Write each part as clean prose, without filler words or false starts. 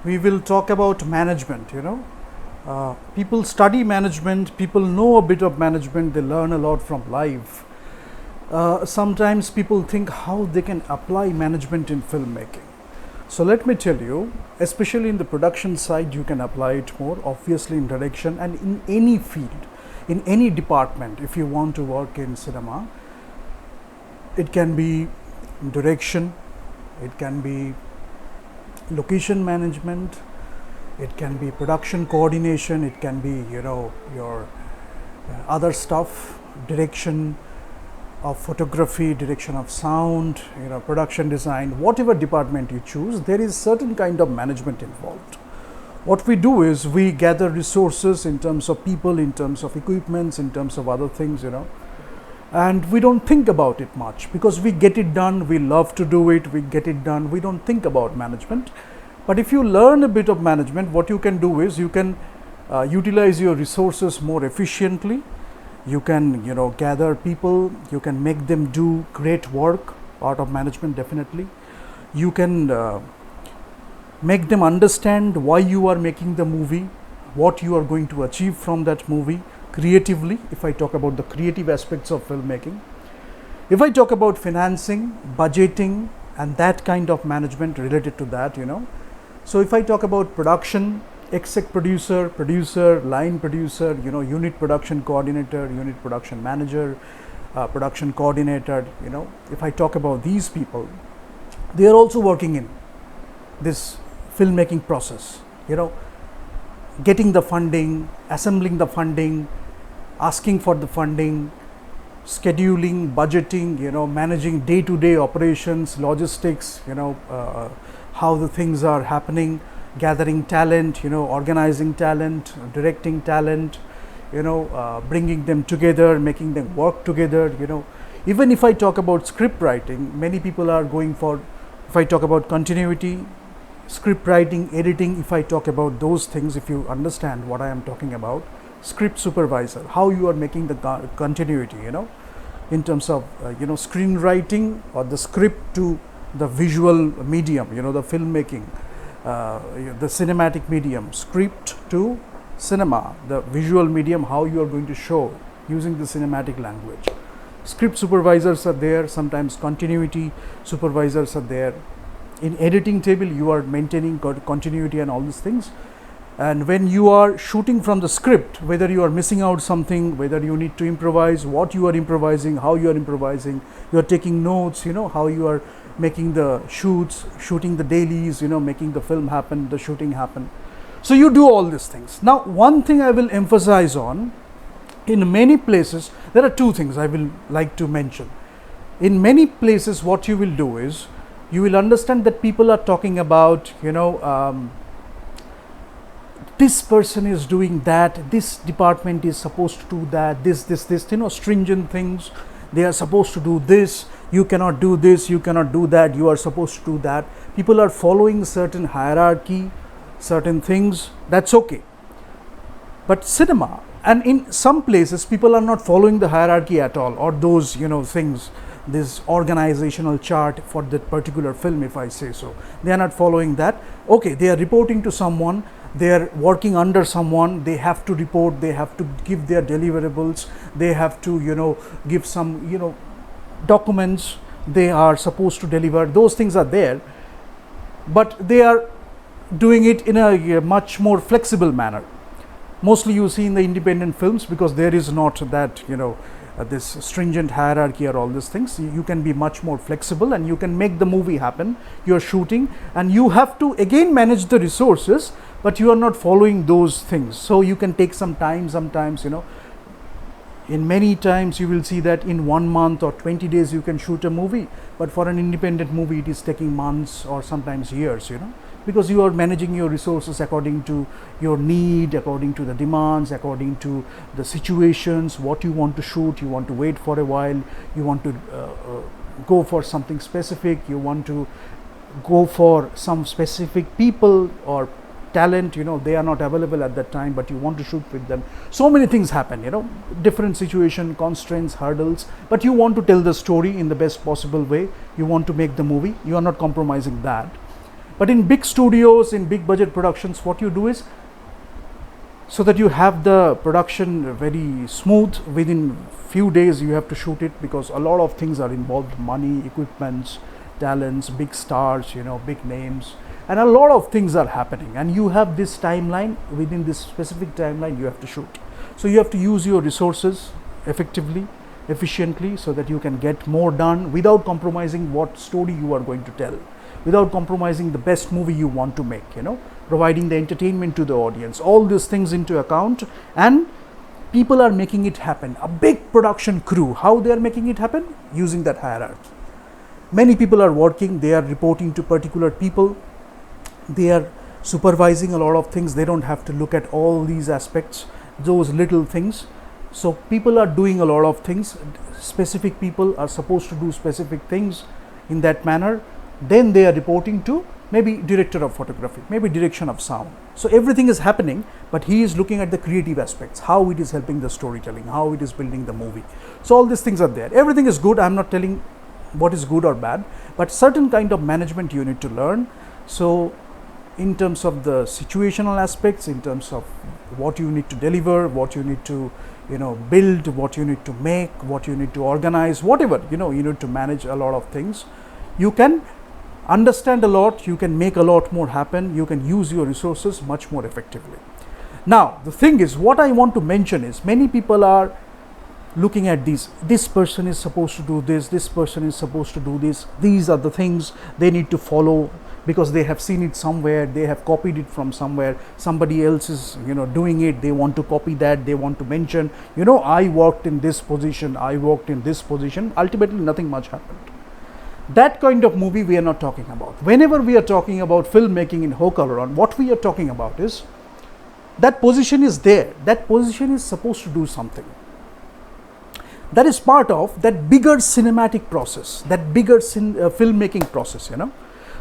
we will talk about management. People study management, people know a bit of management, they learn a lot from life. Sometimes people think how they can apply management in filmmaking. So let me tell you, especially in the production side, you can apply it more, obviously in direction and in any field, in any department. If you want to work in cinema, it can be direction, it can be location management, it can be production coordination, it can be your other stuff, direction of photography, direction of sound, production design, whatever department you choose, there is certain kind of management involved. What we do is we gather resources in terms of people, in terms of equipments, in terms of other things, and we don't think about it much because we get it done, we love to do it, we get it done, we don't think about management. But if you learn a bit of management, what you can do is you can utilize your resources more efficiently. You can gather people, you can make them do great work, part of management definitely. You can make them understand why you are making the movie, what you are going to achieve from that movie creatively, if I talk about the creative aspects of filmmaking. If I talk about financing, budgeting and that kind of management related to that, So if I talk about production, exec producer, line producer, unit production coordinator, unit production manager, production coordinator, if I talk about these people, they are also working in this filmmaking process, getting the funding, assembling the funding, asking for the funding, scheduling, budgeting, managing day-to-day operations, logistics, how the things are happening, gathering talent, organizing talent, directing talent, bringing them together, making them work together, Even if I talk about script writing, many people are going for, if I talk about continuity, script writing, editing, if I talk about those things, if you understand what I am talking about, script supervisor, how you are making the continuity, in terms of, screenwriting or the script to the visual medium, the filmmaking, the cinematic medium, script to cinema, the visual medium, how you are going to show using the cinematic language. Script supervisors are there, sometimes continuity supervisors are there. In editing table, you are maintaining continuity and all these things. And when you are shooting from the script, whether you are missing out something, whether you need to improvise, what you are improvising, how you are improvising, you are taking notes, how you are making the shooting the dailies, making the film happen, the shooting happen. So you do all these things. Now, one thing I will emphasize on, in many places, there are two things I will like to mention. In many places, what you will do is, you will understand that people are talking about, this person is doing that, this department is supposed to do that, this, stringent things. They are supposed to do this, you cannot do this, you cannot do that, you are supposed to do that. People are following certain hierarchy, certain things, that's okay. But cinema, and in some places, people are not following the hierarchy at all, or those, things, this organizational chart for that particular film, if I say so. They are not following that. Okay, they are reporting to someone, they are working under someone, they have to report, they have to give their deliverables, they have to, give some, documents they are supposed to deliver. Those things are there, but they are doing it in a much more flexible manner. Mostly you see in the independent films, because there is not that, this stringent hierarchy or all these things. You can be much more flexible and you can make the movie happen. You are shooting and you have to again manage the resources, but you are not following those things. So you can take some time sometimes, in many times you will see that in 1 month or 20 days you can shoot a movie, but for an independent movie it is taking months or sometimes years, because you are managing your resources according to your need, according to the demands, according to the situations, what you want to shoot. You want to wait for a while, you want to go for something specific, you want to go for some specific people or talent, they are not available at that time, but you want to shoot with them. So many things happen, different situation, constraints, hurdles, but you want to tell the story in the best possible way. You want to make the movie, you are not compromising that. But in big studios, in big budget productions, what you do is, so that you have the production very smooth, within few days you have to shoot it, because a lot of things are involved: money, equipments, talents, big stars, big names, and a lot of things are happening, and you have this timeline. Within this specific timeline you have to shoot, so you have to use your resources effectively, efficiently, so that you can get more done without compromising what story you are going to tell, without compromising the best movie you want to make, providing the entertainment to the audience, all these things into account. And people are making it happen. A big production crew, how they are making it happen? Using that hierarchy. Many people are working, they are reporting to particular people, they are supervising a lot of things, they don't have to look at all these aspects, those little things. So people are doing a lot of things, specific people are supposed to do specific things in that manner. Then they are reporting to maybe director of photography, maybe direction of sound. So everything is happening, but he is looking at the creative aspects, how it is helping the storytelling, how it is building the movie. So all these things are there. Everything is good. I'm not telling what is good or bad, but certain kind of management you need to learn. So in terms of the situational aspects, in terms of what you need to deliver, what you need to build, what you need to make, what you need to organize, whatever, you need to manage a lot of things. You can understand a lot, you can make a lot more happen, you can use your resources much more effectively. Now the thing is, what I want to mention is, many people are looking at this person is supposed to do this person is supposed to do this, these are the things they need to follow, because they have seen it somewhere, they have copied it from somewhere, somebody else is doing it, they want to copy that, they want to mention, I worked in this position, I worked in this position. Ultimately nothing much happened. That kind of movie we are not talking about. Whenever we are talking about filmmaking in Hok Aloron, what we are talking about is, that position is there, that position is supposed to do something. That is part of that bigger cinematic process, that bigger filmmaking process,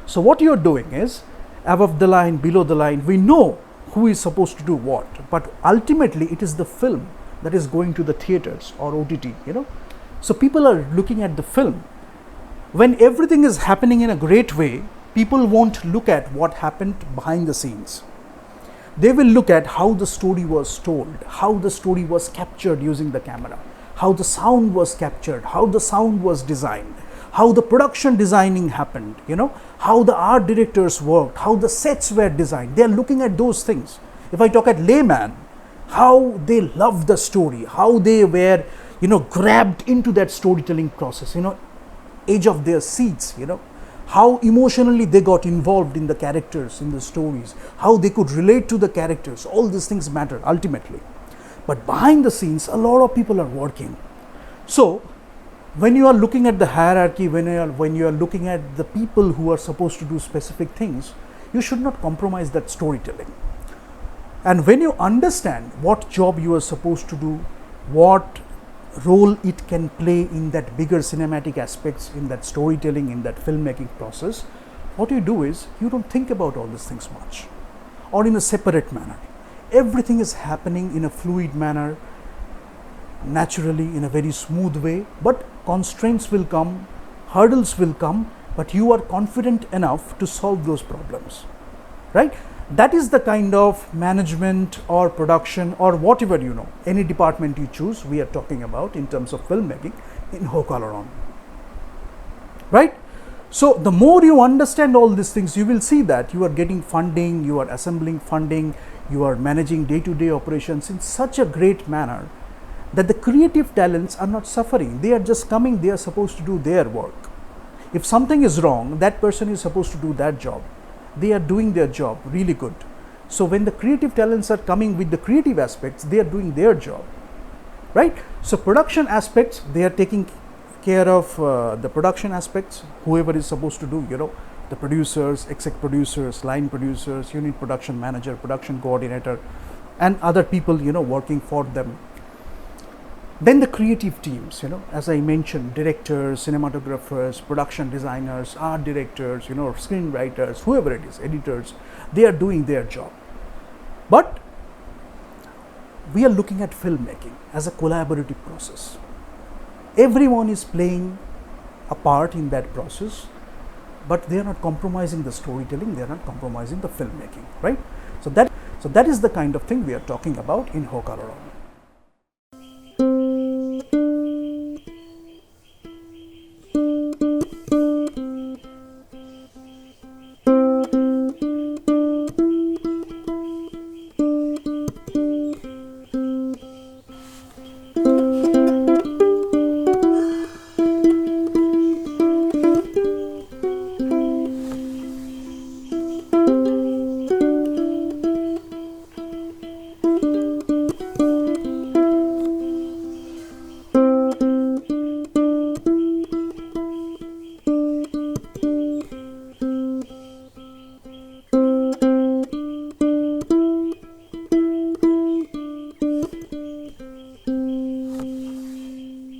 So what you are doing is, above the line, below the line, we know who is supposed to do what, but ultimately it is the film that is going to the theaters or OTT, So people are looking at the film. When everything is happening in a great way, people won't look at what happened behind the scenes. They will look at how the story was told, how the story was captured using the camera, how the sound was captured, how the sound was designed, how the production designing happened, how the art directors worked, how the sets were designed. They are looking at those things. If I talk at layman, how they loved the story, how they were, grabbed into that storytelling process, edge of their seats, how emotionally they got involved in the characters, in the stories, how they could relate to the characters. All these things matter ultimately. But behind the scenes, a lot of people are working. So when you are looking at the hierarchy, when you are looking at the people who are supposed to do specific things, you should not compromise that storytelling. And when you understand what job you are supposed to do, what role it can play in that bigger cinematic aspects, in that storytelling, in that filmmaking process, what you do is, you don't think about all these things much, or in a separate manner. Everything is happening in a fluid manner, naturally, in a very smooth way, but constraints will come, hurdles will come, but you are confident enough to solve those problems, right? That is the kind of management or production or whatever, any department you choose, we are talking about in terms of filmmaking in Hok Aloron, right? So the more you understand all these things, you will see that you are getting funding, you are assembling funding, you are managing day-to-day operations in such a great manner that the creative talents are not suffering. They are just coming, they are supposed to do their work. If something is wrong, that person is supposed to do that job. They are doing their job really good. So when the creative talents are coming with the creative aspects, they are doing their job, right? So production aspects, they are taking care of the production aspects, whoever is supposed to do, the producers, exec producers, line producers, unit production manager, production coordinator, and other people, working for them. Then the creative teams, as I mentioned, directors, cinematographers, production designers, art directors, screenwriters, whoever it is, editors, they are doing their job. But we are looking at filmmaking as a collaborative process. Everyone is playing a part in that process. but they are not compromising the storytelling, they are not compromising the filmmaking, right? So that is the kind of thing we are talking about in Hok Aloron.